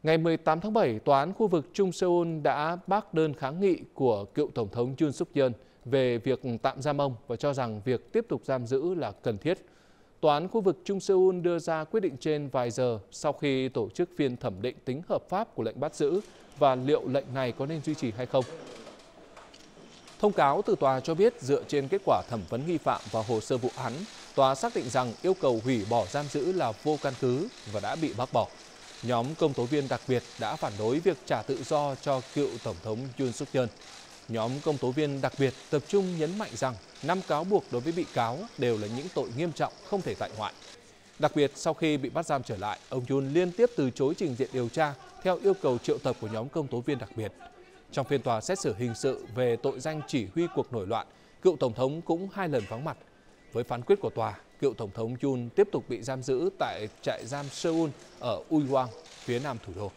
Ngày 18 tháng 7, Tòa án khu vực Trung Seoul đã bác đơn kháng nghị của cựu Tổng thống Yoon suk yeol về việc tạm giam ông và cho rằng việc tiếp tục giam giữ là cần thiết. Tòa án khu vực Trung Seoul đưa ra quyết định trên vài giờ sau khi tổ chức phiên thẩm định tính hợp pháp của lệnh bắt giữ và liệu lệnh này có nên duy trì hay không. Thông cáo từ tòa cho biết dựa trên kết quả thẩm vấn nghi phạm và hồ sơ vụ án, tòa xác định rằng yêu cầu hủy bỏ giam giữ là vô căn cứ và đã bị bác bỏ. Nhóm công tố viên đặc biệt đã phản đối việc trả tự do cho cựu Tổng thống Yoon suk yeol. Nhóm công tố viên đặc biệt tập trung nhấn mạnh rằng 5 cáo buộc đối với bị cáo đều là những tội nghiêm trọng không thể tại ngoại. Đặc biệt, sau khi bị bắt giam trở lại, ông Yoon liên tiếp từ chối trình diện điều tra theo yêu cầu triệu tập của nhóm công tố viên đặc biệt. Trong phiên tòa xét xử hình sự về tội danh chỉ huy cuộc nổi loạn, cựu Tổng thống cũng 2 lần vắng mặt. Với phán quyết của tòa, cựu Tổng thống Yoon tiếp tục bị giam giữ tại trại giam Seoul ở Uiwang, phía nam thủ đô.